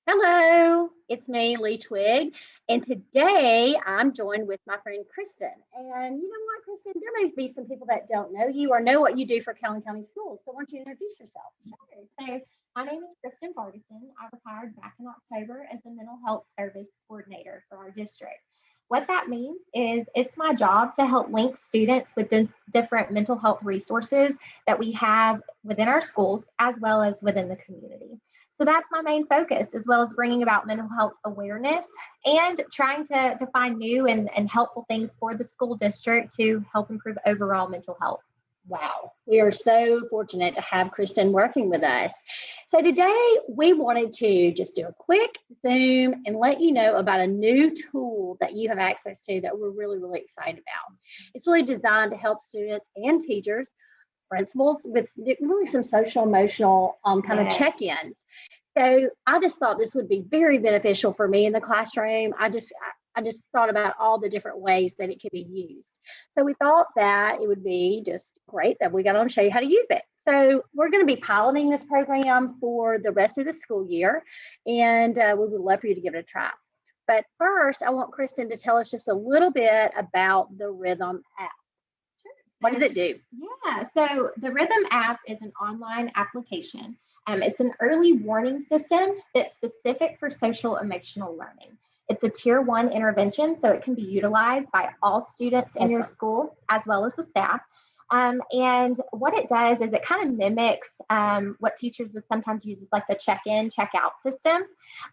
Hello, it's me, Lee Twig, and today I'm joined with my friend Kristen. And you know what, Kristen? There may be some people that don't know you or know what you do for Calhoun County Schools. So why don't you introduce yourself? Sure. So my name is Kristen Bargeson. I was hired back in October as the mental health service coordinator for our district. What that means is it's my job to help link students with the different mental health resources that we have within our schools as well as within the community. So that's my main focus, as well as bringing about mental health awareness and trying to find new and helpful things for the school district to help improve overall mental health. Wow, we are so fortunate to have Kristen working with us. So today we wanted to just do a quick Zoom and let you know about a new tool that you have access to that we're really excited about. It's really designed to help students and teachers, principals with really some social emotional kind of Yes. check-ins. So I just thought this would be very beneficial for me in the classroom. I just thought about all the different ways that it could be used. So we thought that it would be just great that we got on to show you how to use it. So we're going to be piloting this program for the rest of the school year, and we would love for you to give it a try. But first, I want Kristen to tell us just a little bit about the Rhithm app. What does it do? Yeah, so the Rhythm app is an online application. It's an early warning system that's specific for social emotional learning. It's a tier one intervention, so it can be utilized by all students in your Awesome. school as well as the staff. And what it does is it kind of mimics what teachers would sometimes use as like the check-in, check-out system.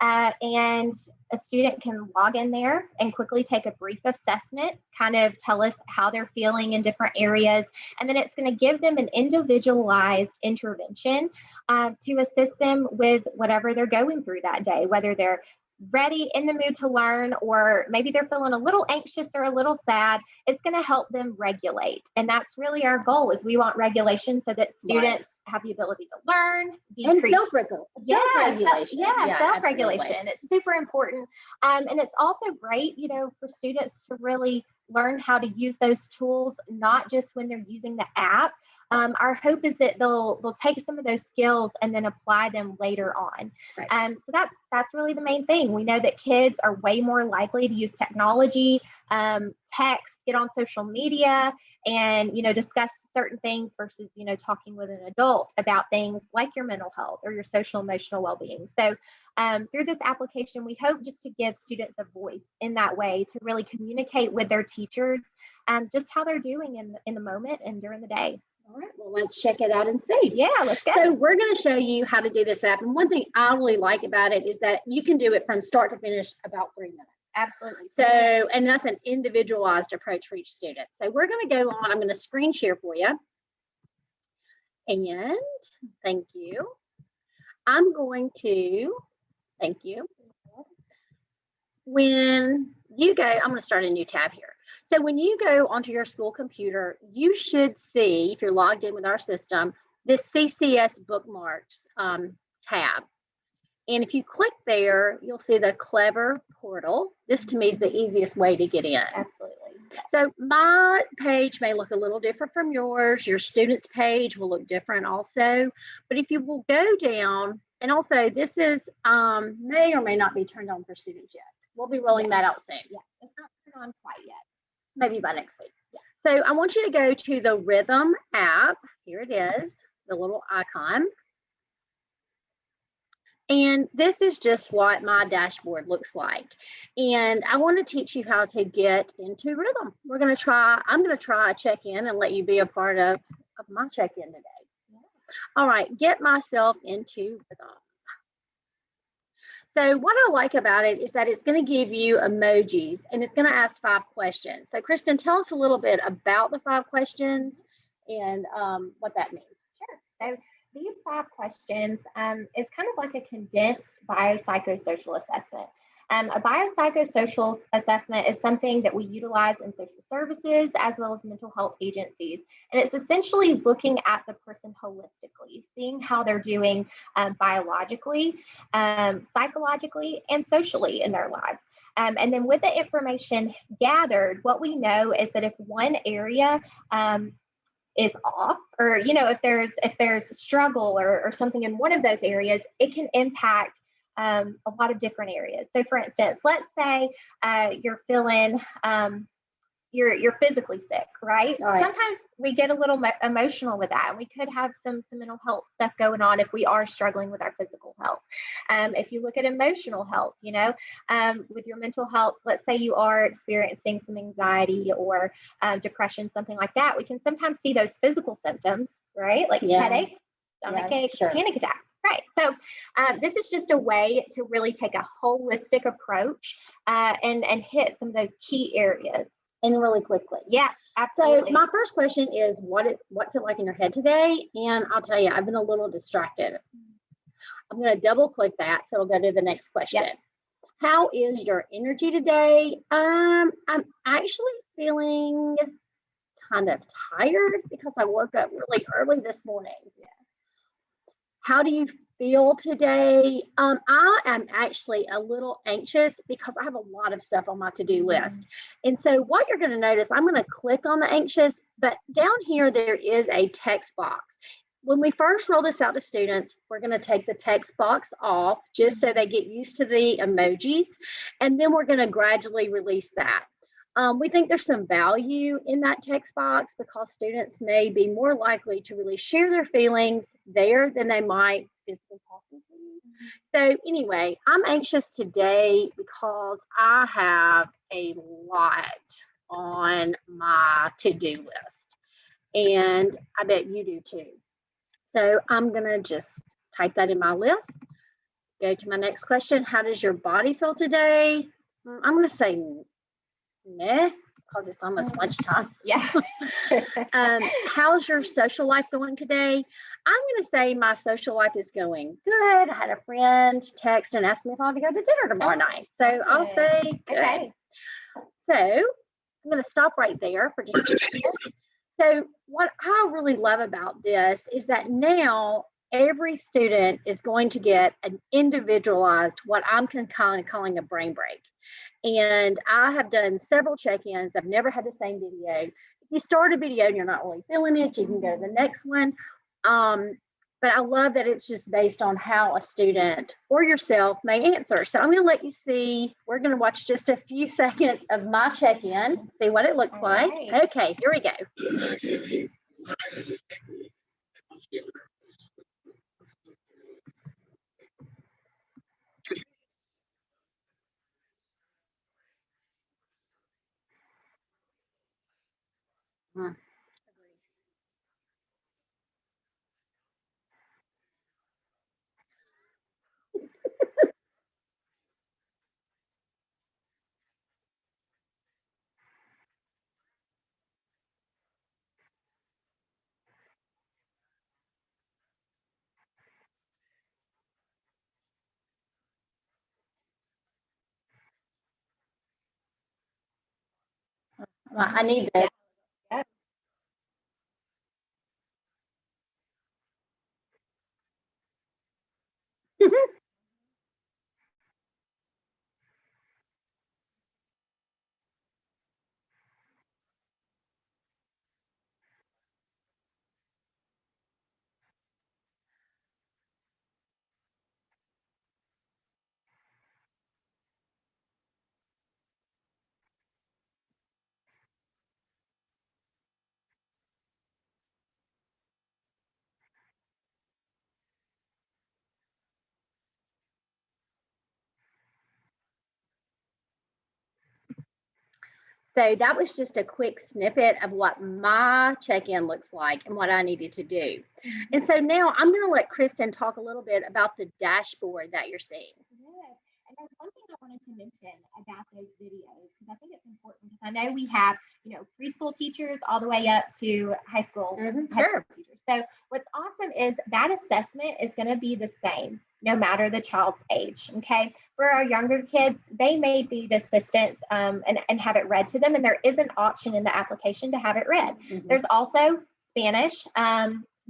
And a student can log in there and quickly take a brief assessment, kind of tell us how they're feeling in different areas. And then it's going to give them an individualized intervention to assist them with whatever they're going through that day, whether they're ready in the mood to learn or maybe they're feeling a little anxious or a little sad. It's going to help them regulate, and that's really our goal. Is we want regulation so that students have the ability to learn, And decrease self-regulation. self-regulation. It's super important. And it's also great, for students to really learn how to use those tools, not just when they're using the app. Our hope is that they'll take some of those skills and then apply them later on. Right. So that's really the main thing. We know that kids are way more likely to use technology, text, get on social media, and discuss certain things versus talking with an adult about things like your mental health or your social emotional well-being. So through this application, we hope just to give students a voice in that way to really communicate with their teachers just how they're doing in the moment and during the day. All right, well, let's check it out and see. Yeah, let's go. So we're going to show you how to do this app. And one thing I really like about it is that you can do it from start to finish about 3 minutes. Absolutely. So, and that's an individualized approach for each student. So we're going to go on. I'm going to screen share for you. And thank you. I'm going to, thank you. When you go, I'm going to start a new tab here. So when you go onto your school computer, you should see, if you're logged in with our system, this CCS bookmarks tab. And if you click there, you'll see the Clever portal. This to me is the easiest way to get in. Absolutely. So my page may look a little different from yours. Your student's page will look different also. But if you will go down, and also this is may or may not be turned on for students yet. We'll be rolling that out soon. Yeah, it's not turned on quite yet. Maybe by next week. Yeah. So I want you to go to the Rhythm app. Here it is, the little icon. And this is just what my dashboard looks like. And I want to teach you how to get into Rhythm. I'm going to try a check-in and let you be a part of my check-in today. Yeah. All right, get myself into Rhythm. So what I like about it is that it's going to give you emojis and it's going to ask 5 questions. So Kristen, tell us a little bit about the 5 questions and what that means. Sure. So these 5 questions is kind of like a condensed biopsychosocial assessment. A biopsychosocial assessment is something that we utilize in social services as well as mental health agencies. And it's essentially looking at the person holistically, seeing how they're doing biologically, psychologically, and socially in their lives. And then with the information gathered, what we know is that if one area is off, or if there's struggle or something in one of those areas, it can impact a lot of different areas. So for instance, let's say you're feeling you're physically sick, right? Right. Sometimes we get a little emotional with that. We could have some mental health stuff going on if we are struggling with our physical health. If you look at emotional health, with your mental health, let's say you are experiencing some anxiety or depression, something like that, we can sometimes see those physical symptoms, right? Like headaches, stomach aches, panic attacks. Right. So this is just a way to really take a holistic approach and hit some of those key areas. And really quickly. Yeah, absolutely. So my first question is, what's it like in your head today? And I'll tell you, I've been a little distracted. I'm going to double click that, so it'll go to the next question. Yep. How is your energy today? I'm actually feeling kind of tired because I woke up really early this morning. Yeah. How do you feel today? I am actually a little anxious because I have a lot of stuff on my to-do list. And so what you're going to notice, I'm going to click on the anxious, but down here there is a text box. When we first roll this out to students, we're going to take the text box off just so they get used to the emojis, and then we're going to gradually release that. We think there's some value in that text box because students may be more likely to really share their feelings there than they might physically talking to you. So anyway, I'm anxious today because I have a lot on my to-do list, and I bet you do too. So I'm going to just type that in my list. Go to my next question. How does your body feel today? I'm going to say meh, because it's almost lunchtime. Yeah. How's your social life going today? I'm going to say my social life is going good. I had a friend text and ask me if I want to go to dinner tomorrow night. So I'll say good. Okay. So I'm going to stop right there for just a second. So what I really love about this is that now every student is going to get an individualized, what I'm kind of calling a brain break. And I have done several check-ins. I've never had the same video. If you start a video and you're not really feeling it, you can go to the next one. But I love that it's just based on how a student or yourself may answer. So I'm going to let you see. We're going to watch just a few seconds of my check-in, see what it looks like. Right. Okay, here we go. I need that. Yeah. So that was just a quick snippet of what my check-in looks like and what I needed to do. And so now I'm going to let Kristen talk a little bit about the dashboard that you're seeing. Yes. And there's one thing I wanted to mention about those videos, because I think it's important, because I know we have, preschool teachers all the way up to high school, high school teachers. So what's awesome is that assessment is going to be the same no matter the child's age. Okay. For our younger kids, they may need assistance and have it read to them. And there is an option in the application to have it read. There's also Spanish,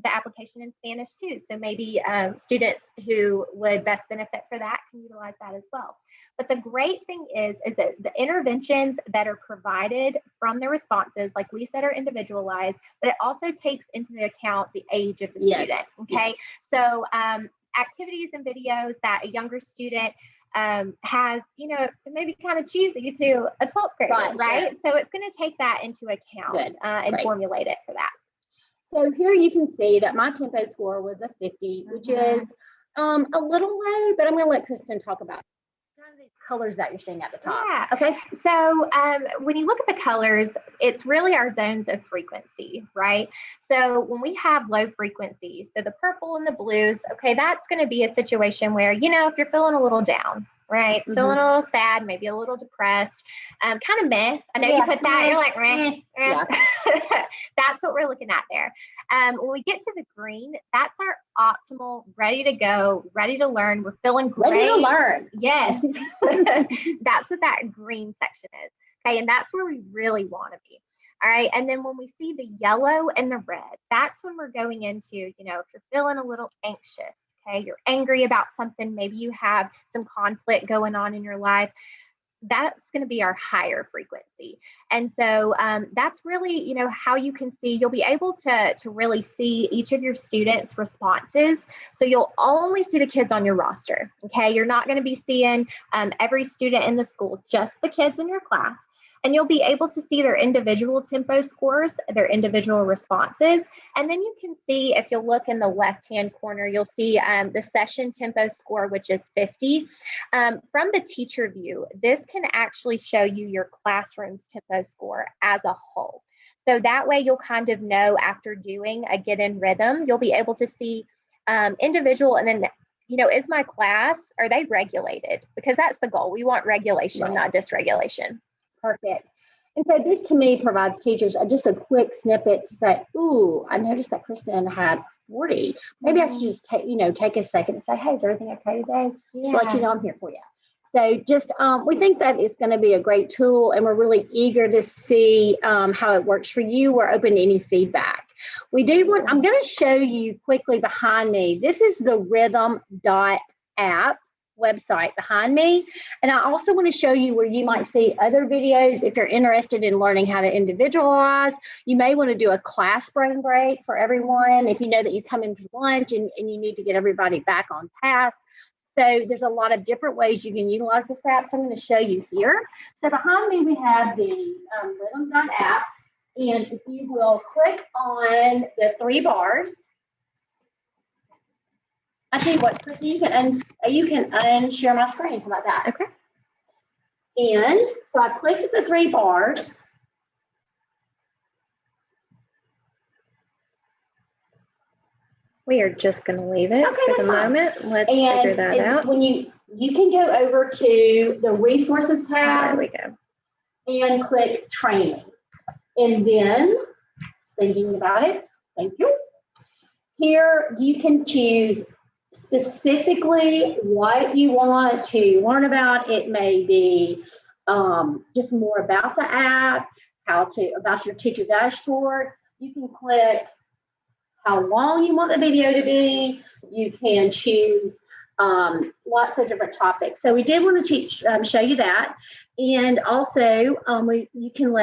the application in Spanish too. So maybe students who would best benefit for that can utilize that as well. But the great thing is that the interventions that are provided from the responses, like we said, are individualized, but it also takes into account the age of the student. Okay. Yes. So activities and videos that a younger student has, it may be kind of cheesy to a 12th grader, right? So it's going to take that into account and formulate it for that. So here you can see that my tempo score was a 50, which is a little low, but I'm going to let Kristen talk about kind of these colors that you're seeing at the top. Yeah. Okay. So when you look at the colors, it's really our zones of frequency, right? So when we have low frequencies, so the purple and the blues, okay, that's going to be a situation where, if you're feeling a little down, right? Feeling a little sad, maybe a little depressed, kind of meh. I know you put that, you're like, meh. Yeah. That's what we're looking at there. When we get to the green, that's our optimal, ready to go, ready to learn. We're feeling great. Ready to learn. Yes. That's what that green section is. Okay. And that's where we really want to be. All right. And then when we see the yellow and the red, that's when we're going into, if you're feeling a little anxious, okay, you're angry about something, maybe you have some conflict going on in your life, that's going to be our higher frequency. And so that's really, how you can see, you'll be able to really see each of your students' responses. So you'll only see the kids on your roster. Okay. You're not going to be seeing every student in the school, just the kids in your class. And you'll be able to see their individual tempo scores, their individual responses. And then you can see, if you'll look in the left-hand corner, you'll see the session tempo score, which is 50. From the teacher view, this can actually show you your classroom's tempo score as a whole. So that way you'll kind of know, after doing a Get in Rhythm, you'll be able to see individual, and then is my class, are they regulated? Because that's the goal. We want regulation, not dysregulation. Perfect. And so this, to me, provides teachers just a quick snippet to say, ooh, I noticed that Kristen had 40. Maybe I should just take a second and say, hey, is everything okay today? Just let you know I'm here for you. So just, we think that it's going to be a great tool, and we're really eager to see how it works for you. We're open to any feedback. I'm going to show you quickly behind me. This is the Rhithm.app website behind me. And I also want to show you where you might see other videos. If you're interested in learning how to individualize, you may want to do a class brain break for everyone. If you know that you come in for lunch and you need to get everybody back on task. So there's a lot of different ways you can utilize this app. So I'm going to show you here. So behind me, we have the Rhithm.app. And if you will click on the 3 bars, I tell you what, Kristen, you can unshare my screen. How about that? Okay. And so I clicked the 3 bars. We are just going to leave it for the moment. Let's figure that out. When you can go over to the resources tab. There we go. And click training. And then, thinking about it, thank you. Here you can choose specifically what you want to learn about. It may be just more about the app, about your teacher dashboard. You can click how long you want the video to be. You can choose lots of different topics. So we did want to show you that. And also you can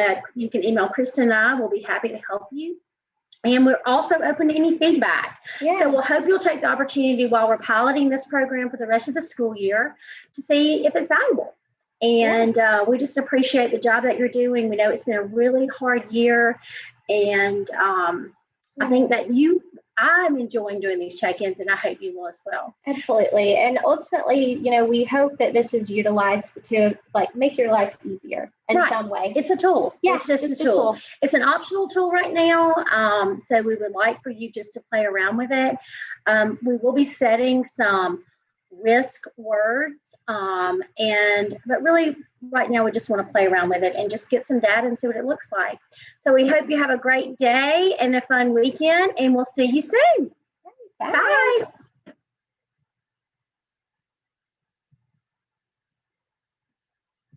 email Kristen and I. We'll be happy to help you. And we're also open to any feedback. Yeah. So we'll hope you'll take the opportunity while we're piloting this program for the rest of the school year to see if it's valuable. And we just appreciate the job that you're doing. We know it's been a really hard year. And I think that I'm enjoying doing these check-ins, and I hope you will as well. Absolutely. And ultimately, we hope that this is utilized to make your life easier in some way. It's a tool. Yeah, it's just a tool. It's an optional tool right now. So we would like for you just to play around with it. We will be setting some risk words. But really right now we just want to play around with it and just get some data and see what it looks like. So we hope you have a great day and a fun weekend, and we'll see you soon. Bye. Bye.